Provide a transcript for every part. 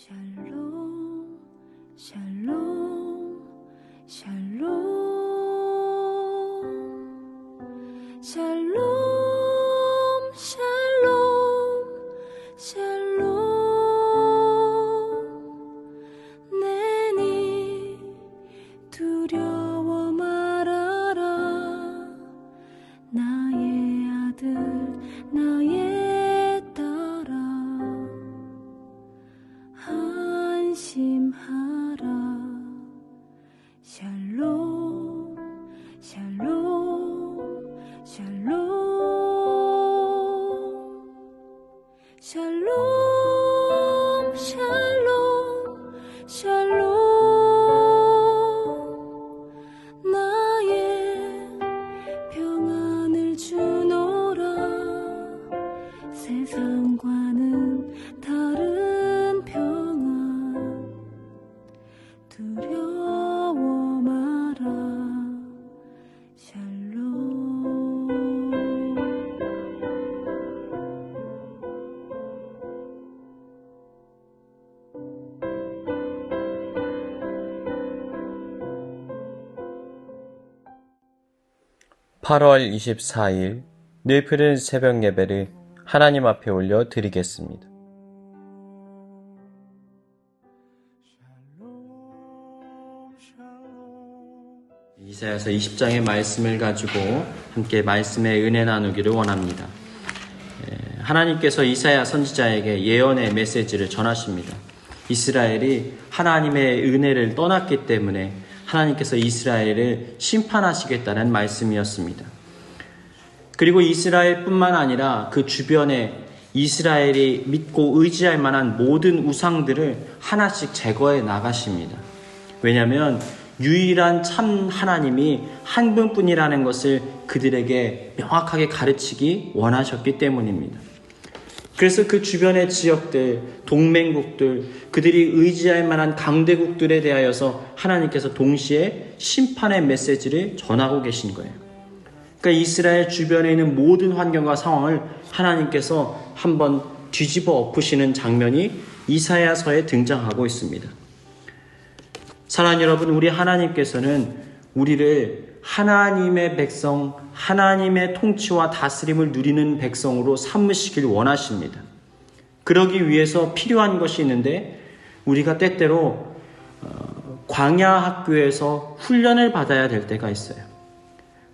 샬롬 샬롬 샬롬 샬롬 샬롬 샬롬 내니 두려워 말아라 나의 아들 나의 딸아 안심하라 샬롬 샬롬 샬롬 샬롬 샬롬 샬롬 나의 평안을 주노라 세상과는 다른 평안 두려워 마라 샬롬 8월 24일 늘푸른 새벽 예배를 하나님 앞에 올려 드리겠습니다. 이사야서 20장의 말씀을 가지고 함께 말씀의 은혜 나누기를 원합니다. 하나님께서 이사야 선지자에게 예언의 메시지를 전하십니다. 이스라엘이 하나님의 은혜를 떠났기 때문에 하나님께서 이스라엘을 심판하시겠다는 말씀이었습니다. 그리고 이스라엘뿐만 아니라 그 주변에 이스라엘이 믿고 의지할 만한 모든 우상들을 하나씩 제거해 나가십니다. 왜냐하면 유일한 참 하나님이 한 분뿐이라는 것을 그들에게 명확하게 가르치기 원하셨기 때문입니다. 그래서 그 주변의 지역들, 동맹국들, 그들이 의지할 만한 강대국들에 대하여서 하나님께서 동시에 심판의 메시지를 전하고 계신 거예요. 그러니까 이스라엘 주변에 있는 모든 환경과 상황을 하나님께서 한번 뒤집어 엎으시는 장면이 이사야서에 등장하고 있습니다. 사랑하는 여러분, 우리 하나님께서는 우리를 하나님의 백성, 하나님의 통치와 다스림을 누리는 백성으로 삼으시길 원하십니다. 그러기 위해서 필요한 것이 있는데 우리가 때때로 광야 학교에서 훈련을 받아야 될 때가 있어요.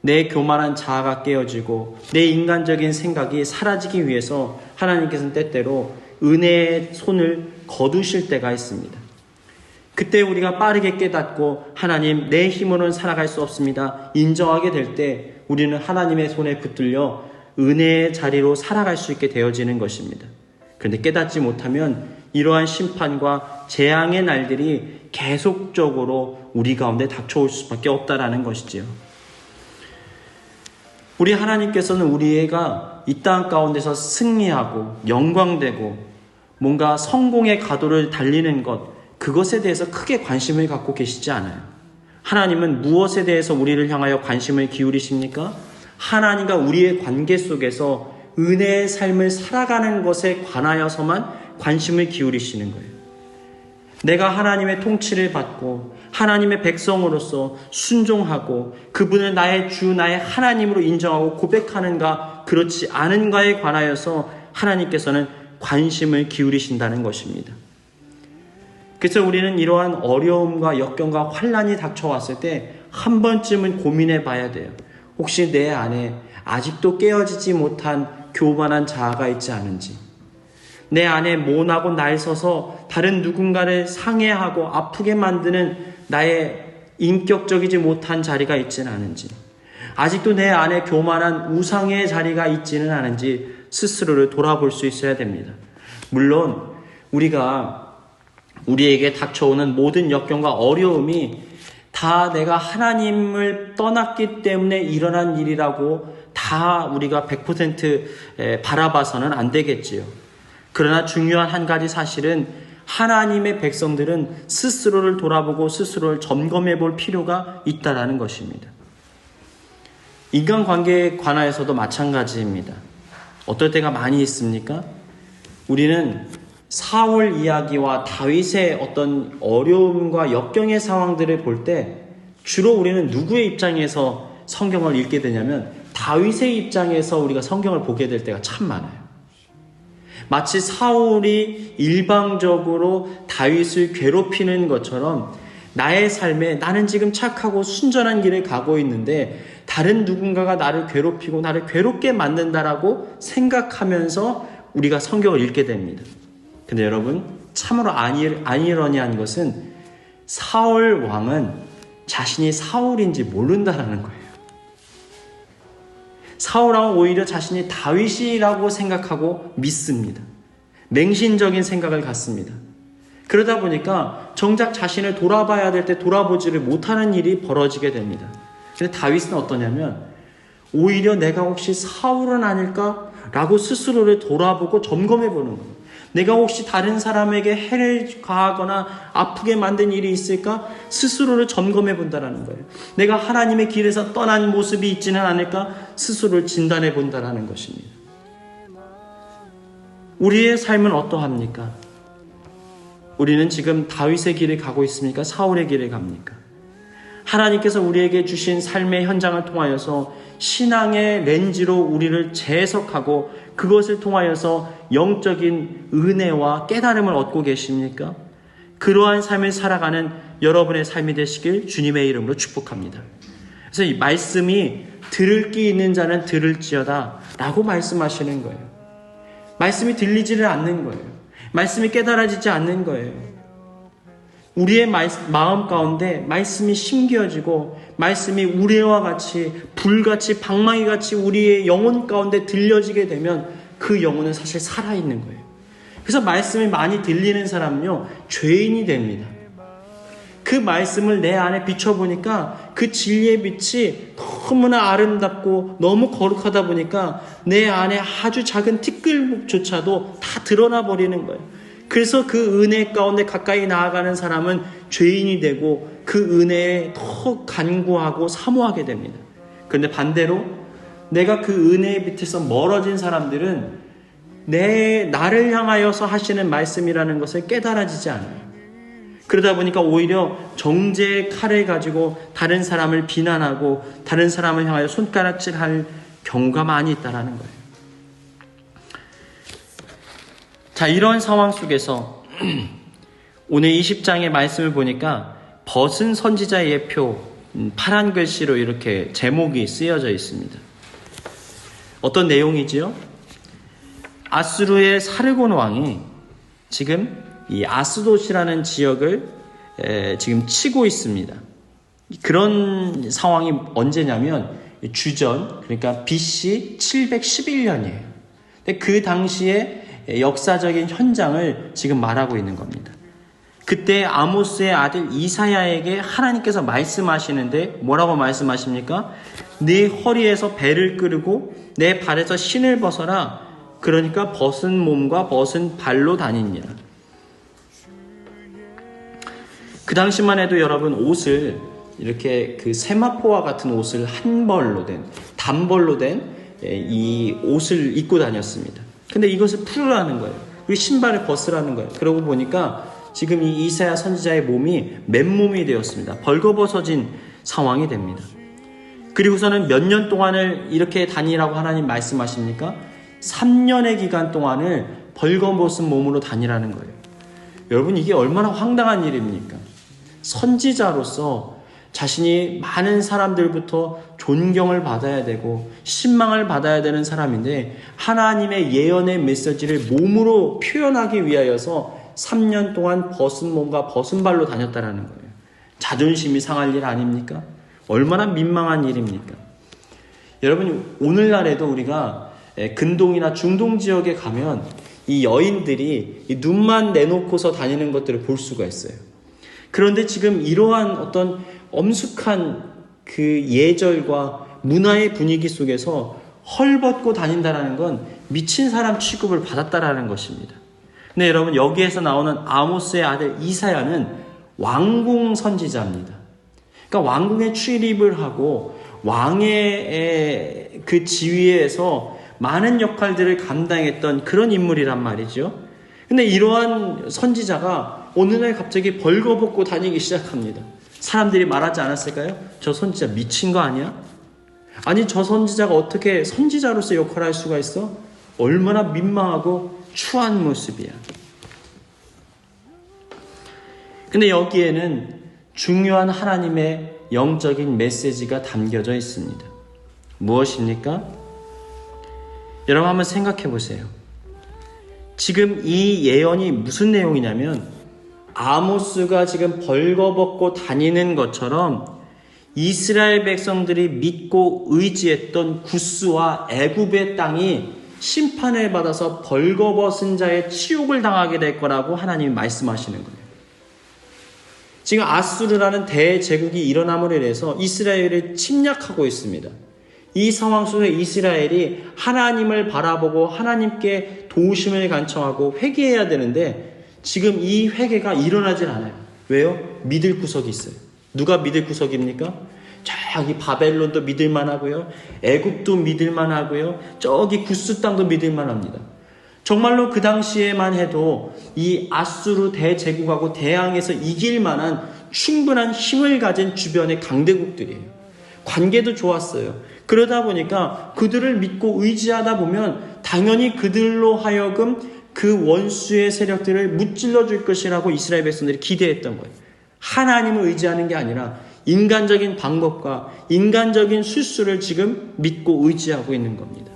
내 교만한 자아가 깨어지고 내 인간적인 생각이 사라지기 위해서 하나님께서는 때때로 은혜의 손을 거두실 때가 있습니다. 그때 우리가 빠르게 깨닫고 하나님, 내 힘으로는 살아갈 수 없습니다 인정하게 될 때 우리는 하나님의 손에 붙들려 은혜의 자리로 살아갈 수 있게 되어지는 것입니다. 그런데 깨닫지 못하면 이러한 심판과 재앙의 날들이 계속적으로 우리 가운데 닥쳐올 수밖에 없다라는 것이지요. 우리 하나님께서는 우리가 이 땅 가운데서 승리하고 영광되고 뭔가 성공의 가도를 달리는 것, 그것에 대해서 크게 관심을 갖고 계시지 않아요. 하나님은 무엇에 대해서 우리를 향하여 관심을 기울이십니까? 하나님과 우리의 관계 속에서 은혜의 삶을 살아가는 것에 관하여서만 관심을 기울이시는 거예요. 내가 하나님의 통치를 받고 하나님의 백성으로서 순종하고 그분을 나의 주, 나의 하나님으로 인정하고 고백하는가 그렇지 않은가에 관하여서 하나님께서는 관심을 기울이신다는 것입니다. 그래서 우리는 이러한 어려움과 역경과 환난이 닥쳐왔을 때 한 번쯤은 고민해 봐야 돼요. 혹시 내 안에 아직도 깨어지지 못한 교만한 자아가 있지 않은지, 내 안에 모나고 날서서 다른 누군가를 상해하고 아프게 만드는 나의 인격적이지 못한 자리가 있지는 않은지, 아직도 내 안에 교만한 우상의 자리가 있지는 않은지 스스로를 돌아볼 수 있어야 됩니다. 물론 우리에게 닥쳐오는 모든 역경과 어려움이 다 내가 하나님을 떠났기 때문에 일어난 일이라고 다 우리가 100% 바라봐서는 안 되겠지요. 그러나 중요한 한 가지 사실은 하나님의 백성들은 스스로를 돌아보고 스스로를 점검해 볼 필요가 있다는 것입니다. 인간관계에 관하여서도 마찬가지입니다. 어떨 때가 많이 있습니까? 우리는 사울 이야기와 다윗의 어떤 어려움과 역경의 상황들을 볼 때 주로 우리는 누구의 입장에서 성경을 읽게 되냐면 다윗의 입장에서 우리가 성경을 보게 될 때가 참 많아요. 마치 사울이 일방적으로 다윗을 괴롭히는 것처럼 나의 삶에 나는 지금 착하고 순전한 길을 가고 있는데 다른 누군가가 나를 괴롭히고 나를 괴롭게 만든다라고 생각하면서 우리가 성경을 읽게 됩니다. 근데 여러분, 참으로 아이러니한 것은 사울 왕은 자신이 사울인지 모른다라는 거예요. 사울 왕은 오히려 자신이 다윗이라고 생각하고 믿습니다. 맹신적인 생각을 갖습니다. 그러다 보니까 정작 자신을 돌아봐야 될 때 돌아보지를 못하는 일이 벌어지게 됩니다. 근데 다윗은 어떠냐면 오히려 내가 혹시 사울은 아닐까라고 스스로를 돌아보고 점검해 보는 거예요. 내가 혹시 다른 사람에게 해를 가하거나 아프게 만든 일이 있을까? 스스로를 점검해 본다라는 거예요. 내가 하나님의 길에서 떠난 모습이 있지는 않을까? 스스로를 진단해 본다라는 것입니다. 우리의 삶은 어떠합니까? 우리는 지금 다윗의 길을 가고 있습니까? 사울의 길을 갑니까? 하나님께서 우리에게 주신 삶의 현장을 통하여서 신앙의 렌즈로 우리를 재해석하고 그것을 통하여서 영적인 은혜와 깨달음을 얻고 계십니까? 그러한 삶을 살아가는 여러분의 삶이 되시길 주님의 이름으로 축복합니다. 그래서 이 말씀이 들을 귀 있는 자는 들을지어다 라고 말씀하시는 거예요. 말씀이 들리지를 않는 거예요. 말씀이 깨달아지지 않는 거예요. 우리의 마음 가운데 말씀이 심겨지고 말씀이 우레와 같이 불같이 방망이 같이 우리의 영혼 가운데 들려지게 되면 그 영혼은 사실 살아있는 거예요. 그래서 말씀이 많이 들리는 사람은요, 죄인이 됩니다. 그 말씀을 내 안에 비춰보니까 그 진리의 빛이 너무나 아름답고 너무 거룩하다 보니까 내 안에 아주 작은 티끌목조차도 다 드러나 버리는 거예요. 그래서 그 은혜 가운데 가까이 나아가는 사람은 죄인이 되고 그 은혜에 더 간구하고 사모하게 됩니다. 그런데 반대로 내가 그 은혜의 빛에서 멀어진 사람들은 나를 향하여서 하시는 말씀이라는 것을 깨달아지지 않아요. 그러다 보니까 오히려 정죄의 칼을 가지고 다른 사람을 비난하고 다른 사람을 향하여 손가락질할 경우가 많이 있다는 거예요. 자, 이런 상황 속에서 오늘 20장의 말씀을 보니까 벗은 선지자의 예표, 파란 글씨로 이렇게 제목이 쓰여져 있습니다. 어떤 내용이지요? 아수르의 사르곤 왕이 지금 이 아스돗이라는 지역을 지금 치고 있습니다. 그런 상황이 언제냐면 주전, 그러니까 BC 711년이에요. 그 당시에 역사적인 현장을 지금 말하고 있는 겁니다. 그때 아모스의 아들 이사야에게 하나님께서 말씀하시는데 뭐라고 말씀하십니까? 네 허리에서 배를 끄르고 내 발에서 신을 벗어라. 그러니까 벗은 몸과 벗은 발로 다니니라. 그 당시만 해도 여러분 옷을 이렇게 그 세마포와 같은 옷을 한 벌로 된, 단벌로 된 이 옷을 입고 다녔습니다. 근데 이것을 풀으라는 거예요. 그리고 신발을 벗으라는 거예요. 그러고 보니까 지금 이 이사야 선지자의 몸이 맨몸이 되었습니다. 벌거벗어진 상황이 됩니다. 그리고서는 몇 년 동안을 이렇게 다니라고 하나님 말씀하십니까? 3년의 기간 동안을 벌거벗은 몸으로 다니라는 거예요. 여러분, 이게 얼마나 황당한 일입니까? 선지자로서 자신이 많은 사람들부터 존경을 받아야 되고 신망을 받아야 되는 사람인데 하나님의 예언의 메시지를 몸으로 표현하기 위하여서 3년 동안 벗은 몸과 벗은 발로 다녔다라는 거예요. 자존심이 상할 일 아닙니까? 얼마나 민망한 일입니까? 여러분, 오늘날에도 우리가 근동이나 중동 지역에 가면 이 여인들이 이 눈만 내놓고서 다니는 것들을 볼 수가 있어요. 그런데 지금 이러한 어떤 엄숙한 그 예절과 문화의 분위기 속에서 헐벗고 다닌다는 건 미친 사람 취급을 받았다라는 것입니다. 근데 여러분, 여기에서 나오는 아모스의 아들 이사야는 왕궁 선지자입니다. 그러니까 왕궁에 출입을 하고 왕의 그 지위에서 많은 역할들을 감당했던 그런 인물이란 말이죠. 근데 이러한 선지자가 어느 날 갑자기 벌거벗고 다니기 시작합니다. 사람들이 말하지 않았을까요? 저 선지자 미친 거 아니야? 아니 저 선지자가 어떻게 선지자로서 역할을 할 수가 있어? 얼마나 민망하고 추한 모습이야. 근데 여기에는 중요한 하나님의 영적인 메시지가 담겨져 있습니다. 무엇입니까? 여러분 한번 생각해 보세요. 지금 이 예언이 무슨 내용이냐면 아모스가 지금 벌거벗고 다니는 것처럼 이스라엘 백성들이 믿고 의지했던 구스와 애굽의 땅이 심판을 받아서 벌거벗은 자의 치욕을 당하게 될 거라고 하나님이 말씀하시는 거예요. 지금 아수르라는 대제국이 일어남으로 인해서 이스라엘을 침략하고 있습니다. 이 상황 속에 이스라엘이 하나님을 바라보고 하나님께 도우심을 간청하고 회개해야 되는데 지금 이 회개가 일어나질 않아요. 왜요? 믿을 구석이 있어요. 누가 믿을 구석입니까? 저기 바벨론도 믿을만 하고요. 애굽도 믿을만 하고요. 저기 구스 땅도 믿을만 합니다. 정말로 그 당시에만 해도 이 아수르 대제국하고 대항해서 이길 만한 충분한 힘을 가진 주변의 강대국들이에요. 관계도 좋았어요. 그러다 보니까 그들을 믿고 의지하다 보면 당연히 그들로 하여금 그 원수의 세력들을 무찔러 줄 것이라고 이스라엘 백성들이 기대했던 거예요. 하나님을 의지하는 게 아니라 인간적인 방법과 인간적인 술수를 지금 믿고 의지하고 있는 겁니다.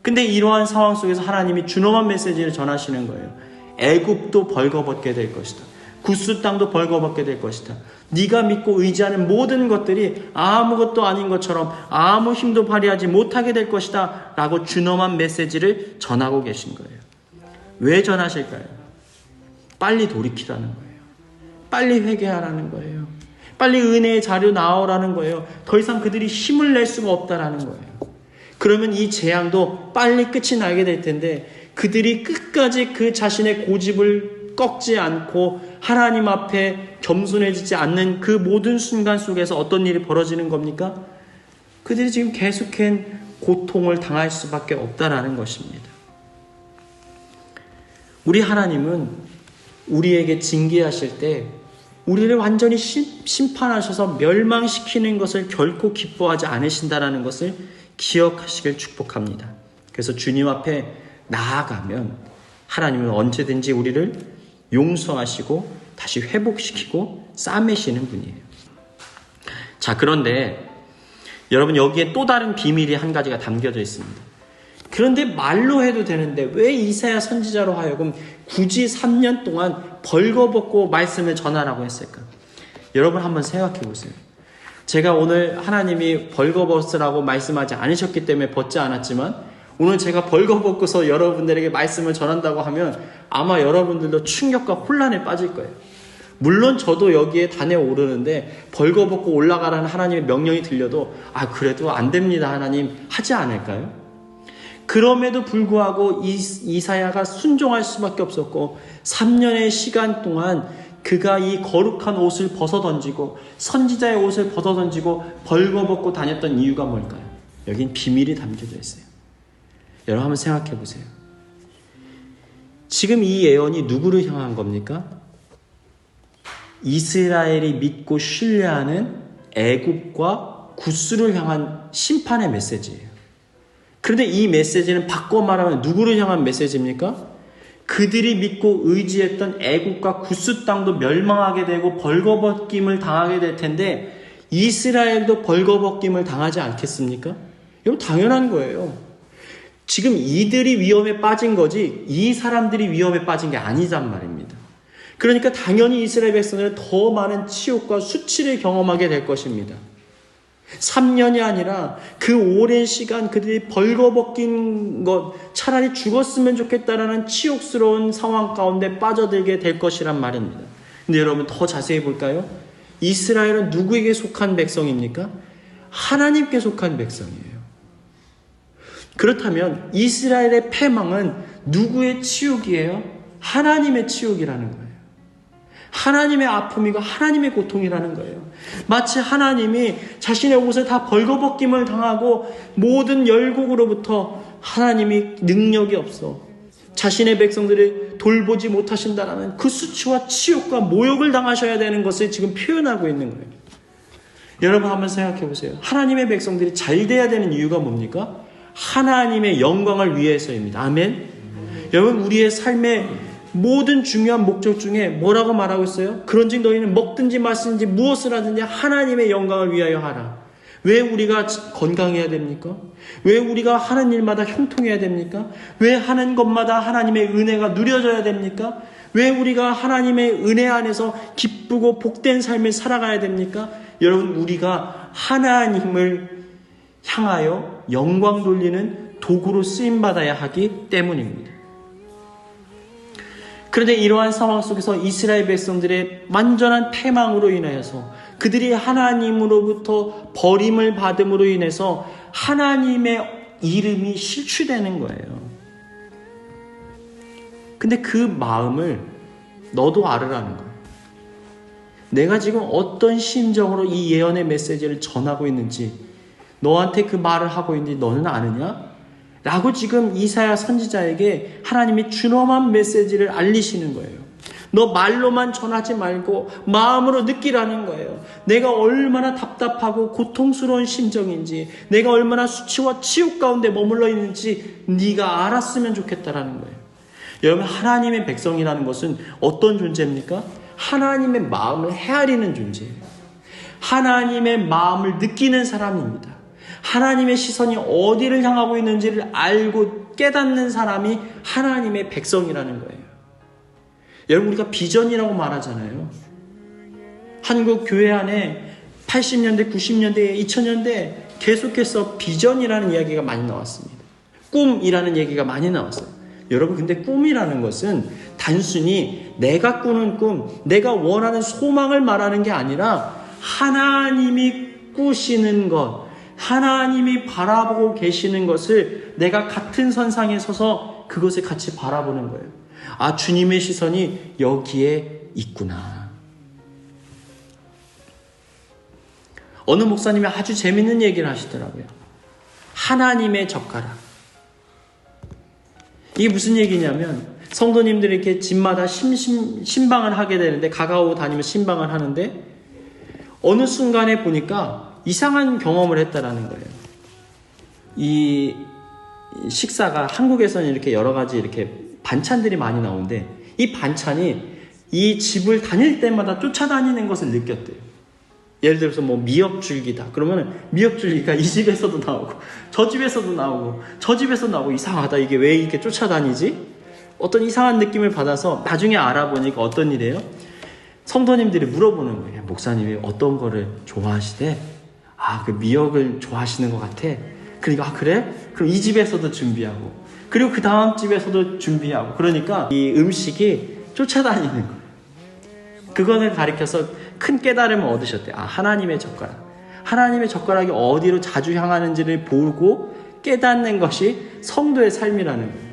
근데 이러한 상황 속에서 하나님이 준엄한 메시지를 전하시는 거예요. 애굽도 벌거벗게 될 것이다. 구스 땅도 벌거벗게 될 것이다. 네가 믿고 의지하는 모든 것들이 아무것도 아닌 것처럼 아무 힘도 발휘하지 못하게 될 것이다 라고 준엄한 메시지를 전하고 계신 거예요. 왜 전하실까요? 빨리 돌이키라는 거예요. 빨리 회개하라는 거예요. 빨리 은혜의 자료 나오라는 거예요. 더 이상 그들이 힘을 낼 수가 없다라는 거예요. 그러면 이 재앙도 빨리 끝이 나게 될 텐데 그들이 끝까지 그 자신의 고집을 꺾지 않고 하나님 앞에 겸손해지지 않는 그 모든 순간 속에서 어떤 일이 벌어지는 겁니까? 그들이 지금 계속한 고통을 당할 수밖에 없다라는 것입니다. 우리 하나님은 우리에게 징계하실 때 우리를 완전히 심판하셔서 멸망시키는 것을 결코 기뻐하지 않으신다라는 것을 기억하시길 축복합니다. 그래서 주님 앞에 나아가면 하나님은 언제든지 우리를 용서하시고 다시 회복시키고 싸매시는 분이에요. 자, 그런데 여러분 여기에 또 다른 비밀이 한 가지가 담겨져 있습니다. 그런데 말로 해도 되는데 왜 이사야 선지자로 하여금 굳이 3년 동안 벌거벗고 말씀을 전하라고 했을까? 여러분 한번 생각해 보세요. 제가 오늘 하나님이 벌거벗으라고 말씀하지 않으셨기 때문에 벗지 않았지만 오늘 제가 벌거벗고서 여러분들에게 말씀을 전한다고 하면 아마 여러분들도 충격과 혼란에 빠질 거예요. 물론 저도 여기에 단에 오르는데 벌거벗고 올라가라는 하나님의 명령이 들려도 그래도 안 됩니다 하나님 하지 않을까요? 그럼에도 불구하고 이사야가 순종할 수밖에 없었고 3년의 시간 동안 그가 이 거룩한 옷을 벗어던지고 선지자의 옷을 벗어던지고 벌거벗고 다녔던 이유가 뭘까요? 여긴 비밀이 담겨져 있어요. 여러분 한번 생각해 보세요. 지금 이 예언이 누구를 향한 겁니까? 이스라엘이 믿고 신뢰하는 애굽과 구스를 향한 심판의 메시지예요. 그런데 이 메시지는 바꿔 말하면 누구를 향한 메시지입니까? 그들이 믿고 의지했던 애굽과 구스 땅도 멸망하게 되고 벌거벗김을 당하게 될 텐데 이스라엘도 벌거벗김을 당하지 않겠습니까? 이건 당연한 거예요. 지금 이들이 위험에 빠진 거지 이 사람들이 위험에 빠진 게 아니란 말입니다. 그러니까 당연히 이스라엘 백성들은 더 많은 치욕과 수치를 경험하게 될 것입니다. 3년이 아니라 그 오랜 시간 그들이 벌거벗긴 것 차라리 죽었으면 좋겠다라는 치욕스러운 상황 가운데 빠져들게 될 것이란 말입니다. 근데 여러분 더 자세히 볼까요? 이스라엘은 누구에게 속한 백성입니까? 하나님께 속한 백성이에요. 그렇다면 이스라엘의 패망은 누구의 치욕이에요? 하나님의 치욕이라는 거예요. 하나님의 아픔이고 하나님의 고통이라는 거예요. 마치 하나님이 자신의 옷을 다 벌거벗김을 당하고 모든 열국으로부터 하나님이 능력이 없어 자신의 백성들을 돌보지 못하신다라는 그 수치와 치욕과 모욕을 당하셔야 되는 것을 지금 표현하고 있는 거예요. 여러분 한번 생각해 보세요. 하나님의 백성들이 잘 돼야 되는 이유가 뭡니까? 하나님의 영광을 위해서입니다. 아멘. 여러분 우리의 삶의 모든 중요한 목적 중에 뭐라고 말하고 있어요? 그런즉 너희는 먹든지 마시든지 무엇을 하든지 하나님의 영광을 위하여 하라. 왜 우리가 건강해야 됩니까? 왜 우리가 하는 일마다 형통해야 됩니까? 왜 하는 것마다 하나님의 은혜가 누려져야 됩니까? 왜 우리가 하나님의 은혜 안에서 기쁘고 복된 삶을 살아가야 됩니까? 여러분 우리가 하나님을 향하여 영광 돌리는 도구로 쓰임받아야 하기 때문입니다. 그런데 이러한 상황 속에서 이스라엘 백성들의 완전한 패망으로 인하여서 그들이 하나님으로부터 버림을 받음으로 인해서 하나님의 이름이 실추되는 거예요. 근데 그 마음을 너도 알으라는 거예요. 내가 지금 어떤 심정으로 이 예언의 메시지를 전하고 있는지, 너한테 그 말을 하고 있는지 너는 아느냐? 라고 지금 이사야 선지자에게 하나님이 준엄한 메시지를 알리시는 거예요. 너 말로만 전하지 말고 마음으로 느끼라는 거예요. 내가 얼마나 답답하고 고통스러운 심정인지, 내가 얼마나 수치와 치욕 가운데 머물러 있는지 네가 알았으면 좋겠다라는 거예요. 여러분 하나님의 백성이라는 것은 어떤 존재입니까? 하나님의 마음을 헤아리는 존재예요. 하나님의 마음을 느끼는 사람입니다. 하나님의 시선이 어디를 향하고 있는지를 알고 깨닫는 사람이 하나님의 백성이라는 거예요. 여러분 우리가 비전이라고 말하잖아요. 한국 교회 안에 80년대, 90년대, 2000년대 계속해서 비전이라는 이야기가 많이 나왔습니다. 꿈이라는 얘기가 많이 나왔어요. 여러분 근데 꿈이라는 것은 단순히 내가 꾸는 꿈, 내가 원하는 소망을 말하는 게 아니라 하나님이 꾸시는 것, 하나님이 바라보고 계시는 것을 내가 같은 선상에 서서 그것을 같이 바라보는 거예요. 아, 주님의 시선이 여기에 있구나. 어느 목사님이 아주 재밌는 얘기를 하시더라고요. 하나님의 젓가락. 이게 무슨 얘기냐면 성도님들이 이렇게 집마다 신방을 하게 되는데, 가가오 다니면서 신방을 하는데 어느 순간에 보니까 이상한 경험을 했다라는 거예요. 이 식사가 한국에서는 이렇게 여러 가지 이렇게 반찬들이 많이 나오는데 이 반찬이 이 집을 다닐 때마다 쫓아다니는 것을 느꼈대요. 예를 들어서 뭐 미역줄기다. 그러면 미역줄기가 이 집에서도 나오고 저 집에서도 나오고 저 집에서 나오고 이상하다. 이게 왜 이렇게 쫓아다니지? 어떤 이상한 느낌을 받아서 나중에 알아보니까 어떤 일이에요? 성도님들이 물어보는 거예요. 목사님이 어떤 거를 좋아하시대? 아, 그 미역을 좋아하시는 것 같아. 그러니까 아 그래? 그럼 이 집에서도 준비하고 그리고 그 다음 집에서도 준비하고, 그러니까 이 음식이 쫓아다니는 거예요. 그거를 가리켜서 큰 깨달음을 얻으셨대요. 아, 하나님의 젓가락. 하나님의 젓가락이 어디로 자주 향하는지를 보고 깨닫는 것이 성도의 삶이라는 거예요.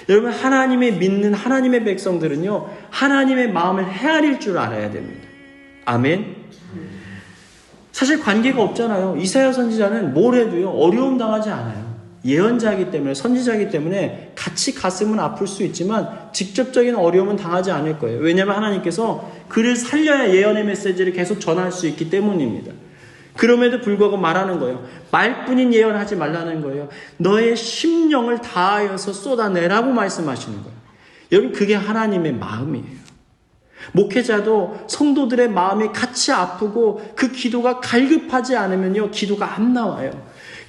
여러분 하나님의 믿는 하나님의 백성들은요, 하나님의 마음을 헤아릴 줄 알아야 됩니다. 아멘. 사실 관계가 없잖아요. 이사야 선지자는 뭘 해도요 어려움 당하지 않아요. 예언자이기 때문에, 선지자이기 때문에 같이 가슴은 아플 수 있지만 직접적인 어려움은 당하지 않을 거예요. 왜냐하면 하나님께서 그를 살려야 예언의 메시지를 계속 전할 수 있기 때문입니다. 그럼에도 불구하고 말하는 거예요. 말뿐인 예언하지 말라는 거예요. 너의 심령을 다하여서 쏟아내라고 말씀하시는 거예요. 여러분 그게 하나님의 마음이에요. 목회자도 성도들의 마음이 같이 아프고 그 기도가 갈급하지 않으면요 기도가 안 나와요.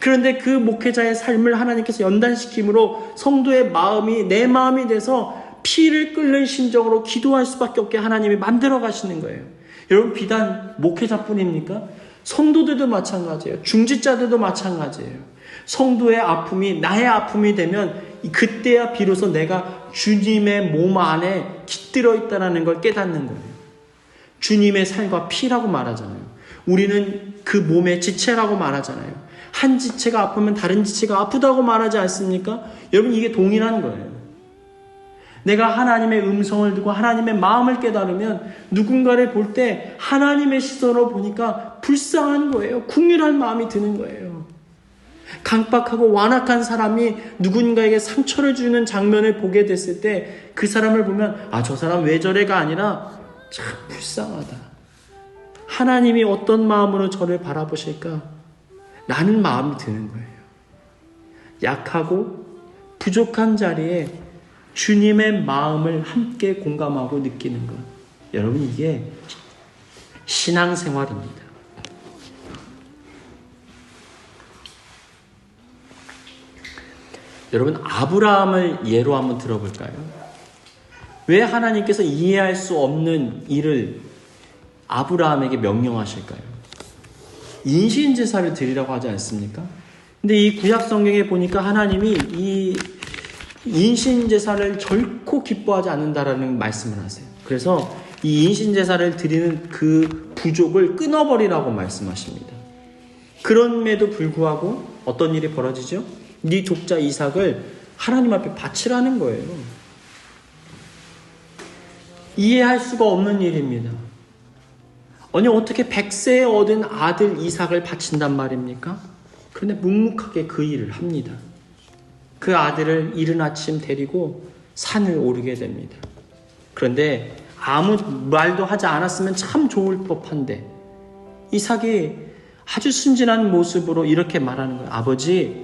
그런데 그 목회자의 삶을 하나님께서 연단시킴으로 성도의 마음이 내 마음이 돼서 피를 끓는 심정으로 기도할 수밖에 없게 하나님이 만들어 가시는 거예요. 여러분 비단 목회자뿐입니까? 성도들도 마찬가지예요. 중직자들도 마찬가지예요. 성도의 아픔이 나의 아픔이 되면 그때야 비로소 내가 주님의 몸 안에 깃들어 있다는 걸 깨닫는 거예요. 주님의 살과 피라고 말하잖아요. 우리는 그 몸의 지체라고 말하잖아요. 한 지체가 아프면 다른 지체가 아프다고 말하지 않습니까? 여러분 이게 동일한 거예요. 내가 하나님의 음성을 듣고 하나님의 마음을 깨달으면 누군가를 볼 때 하나님의 시선으로 보니까 불쌍한 거예요. 궁휼한 마음이 드는 거예요. 강박하고 완악한 사람이 누군가에게 상처를 주는 장면을 보게 됐을 때 그 사람을 보면 저 사람 왜 저래가 아니라 참 불쌍하다. 하나님이 어떤 마음으로 저를 바라보실까? 라는 마음이 드는 거예요. 약하고 부족한 자리에 주님의 마음을 함께 공감하고 느끼는 것. 여러분, 이게 신앙생활입니다. 여러분, 아브라함을 예로 한번 들어볼까요? 왜 하나님께서 이해할 수 없는 일을 아브라함에게 명령하실까요? 인신제사를 드리라고 하지 않습니까? 근데 이 구약 성경에 보니까 하나님이 이 인신제사를 결코 기뻐하지 않는다라는 말씀을 하세요. 그래서 이 인신제사를 드리는 그 부족을 끊어버리라고 말씀하십니다. 그럼에도 불구하고 어떤 일이 벌어지죠? 네 독자 이삭을 하나님 앞에 바치라는 거예요. 이해할 수가 없는 일입니다. 아니, 어떻게 100세에 얻은 아들 이삭을 바친단 말입니까? 그런데 묵묵하게 그 일을 합니다. 그 아들을 이른 아침 데리고 산을 오르게 됩니다. 그런데 아무 말도 하지 않았으면 참 좋을 법한데 이삭이 아주 순진한 모습으로 이렇게 말하는 거예요. 아버지,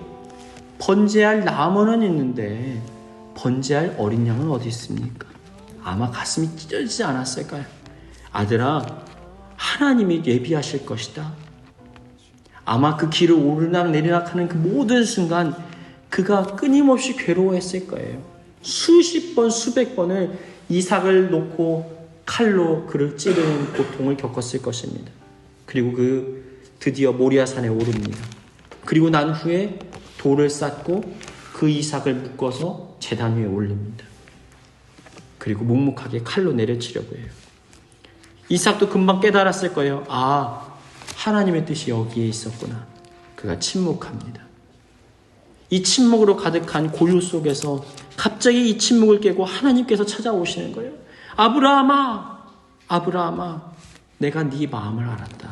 번제할 나무는 있는데 번제할 어린 양은 어디 있습니까? 아마 가슴이 찢어지지 않았을까요? 아들아, 하나님이 예비하실 것이다. 아마 그 길을 오르락 내리락 하는 그 모든 순간 그가 끊임없이 괴로워했을 거예요. 수십 번, 수백 번을 이삭을 놓고 칼로 그를 찌르는 고통을 겪었을 것입니다. 그리고 드디어 모리아산에 오릅니다. 그리고 난 후에 돌을 쌓고 그 이삭을 묶어서 제단 위에 올립니다. 그리고 묵묵하게 칼로 내려치려고 해요. 이삭도 금방 깨달았을 거예요. 하나님의 뜻이 여기에 있었구나. 그가 침묵합니다. 이 침묵으로 가득한 고요 속에서 갑자기 이 침묵을 깨고 하나님께서 찾아오시는 거예요. 아브라함아, 아브라함아, 내가 네 마음을 알았다.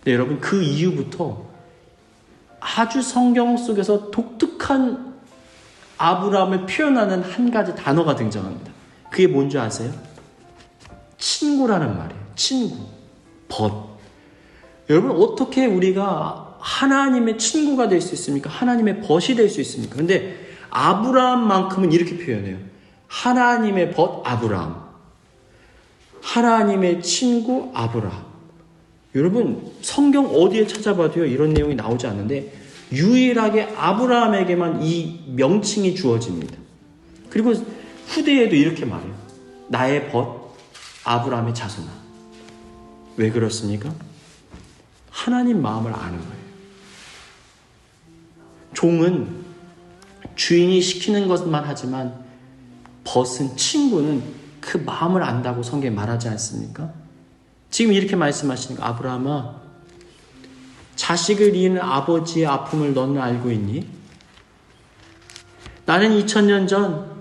네, 여러분, 그 이후부터 아주 성경 속에서 독특한 아브라함을 표현하는 한 가지 단어가 등장합니다. 그게 뭔지 아세요? 친구라는 말이에요. 친구. 벗. 여러분, 어떻게 우리가 하나님의 친구가 될 수 있습니까? 하나님의 벗이 될 수 있습니까? 그런데 아브라함만큼은 이렇게 표현해요. 하나님의 벗 아브라함. 하나님의 친구 아브라함. 여러분, 성경 어디에 찾아봐도요, 이런 내용이 나오지 않는데 유일하게 아브라함에게만 이 명칭이 주어집니다. 그리고 후대에도 이렇게 말해요. 나의 벗 아브라함의 자손아. 왜 그렇습니까? 하나님 마음을 아는 거예요. 종은 주인이 시키는 것만 하지만 벗은 친구는 그 마음을 안다고 성경에 말하지 않습니까? 지금 이렇게 말씀하시는 거. 아브라함아, 자식을 잃은 아버지의 아픔을 너는 알고 있니? 나는 2000년 전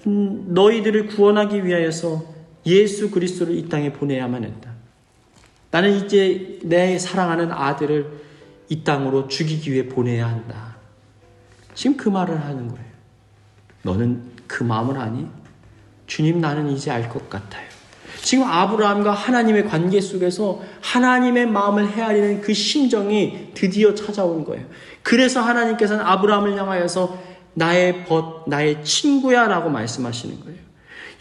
너희들을 구원하기 위하여서 예수 그리스도를 이 땅에 보내야만 했다. 나는 이제 내 사랑하는 아들을 이 땅으로 죽이기 위해 보내야 한다. 지금 그 말을 하는 거예요. 너는 그 마음을 아니? 주님, 나는 이제 알 것 같아요. 지금 아브라함과 하나님의 관계 속에서 하나님의 마음을 헤아리는 그 심정이 드디어 찾아온 거예요. 그래서 하나님께서는 아브라함을 향하여서 나의 벗, 나의 친구야 라고 말씀하시는 거예요.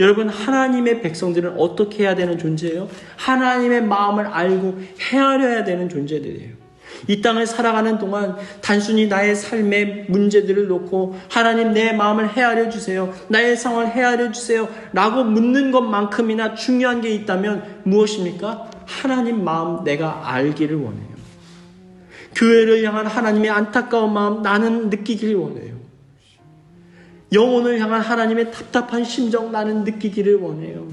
여러분, 하나님의 백성들은 어떻게 해야 되는 존재예요? 하나님의 마음을 알고 헤아려야 되는 존재들이에요. 이 땅을 살아가는 동안 단순히 나의 삶의 문제들을 놓고 하나님, 내 마음을 헤아려 주세요, 나의 상황을 헤아려 주세요 라고 묻는 것만큼이나 중요한 게 있다면 무엇입니까? 하나님 마음 내가 알기를 원해요. 교회를 향한 하나님의 안타까운 마음 나는 느끼기를 원해요. 영혼을 향한 하나님의 답답한 심정 나는 느끼기를 원해요.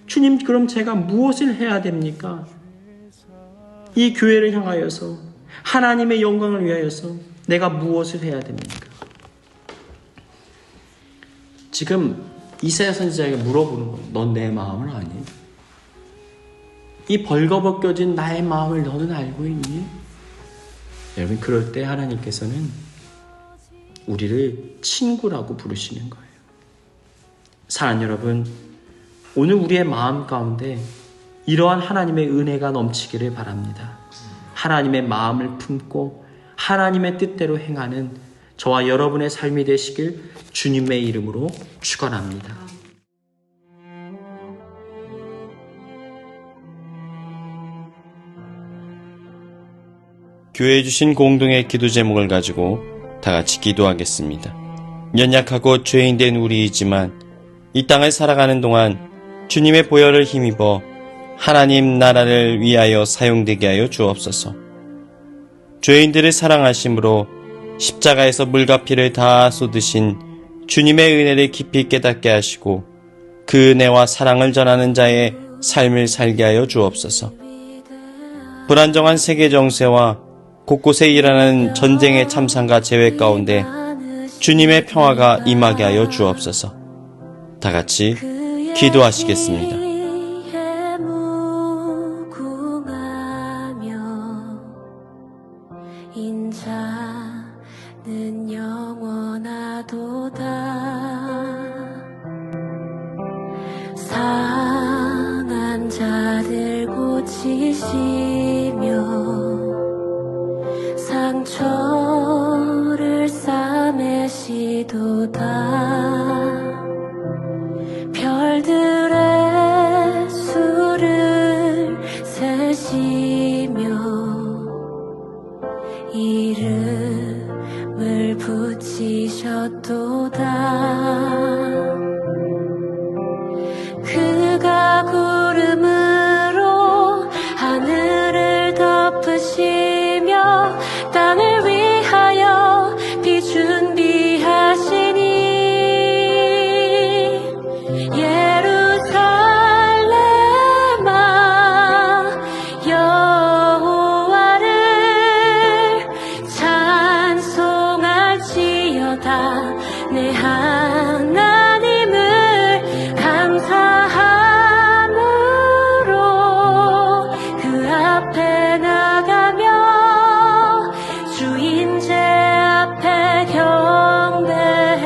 주님, 그럼 제가 무엇을 해야 됩니까? 이 교회를 향하여서 하나님의 영광을 위하여서 내가 무엇을 해야 됩니까? 지금 이사야 선지자에게 물어보는 거예요. 넌 내 마음을 아니? 이 벌거벗겨진 나의 마음을 너는 알고 있니? 여러분, 그럴 때 하나님께서는 우리를 친구라고 부르시는 거예요. 사랑하는 여러분, 오늘 우리의 마음 가운데 이러한 하나님의 은혜가 넘치기를 바랍니다. 하나님의 마음을 품고 하나님의 뜻대로 행하는 저와 여러분의 삶이 되시길 주님의 이름으로 축원합니다. 교회에 주신 공동의 기도 제목을 가지고 다 같이 기도하겠습니다. 연약하고 죄인된 우리이지만 이 땅을 살아가는 동안 주님의 보혈을 힘입어 하나님 나라를 위하여 사용되게 하여 주옵소서. 죄인들을 사랑하심으로 십자가에서 물과 피를 다 쏟으신 주님의 은혜를 깊이 깨닫게 하시고 그 은혜와 사랑을 전하는 자의 삶을 살게 하여 주옵소서. 불안정한 세계 정세와 곳곳에 일어나는 전쟁의 참상과 재해 가운데 주님의 평화가 임하게 하여 주옵소서. 다 같이 기도하시겠습니다. 인자는 영원하도다. 상한 자들 고치시며 상처를 싸매시도다. 별들의 수를 세시며 이름을 붙이셨도다. 그가 구름으로 하늘을 덮으시며 땅을 위하여 비 준비하시니 예루살렘아 여호와를 찬송할지어다. 내 하나님을 감사함으로 그 앞에 나가며 주 임재 앞에 경배해.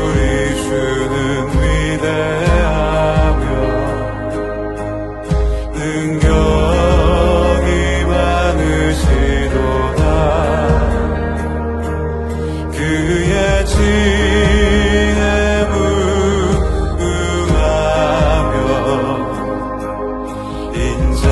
우리 주는 위대하며 능력이 많으시도다. 그의 지혜에 무궁하며 인자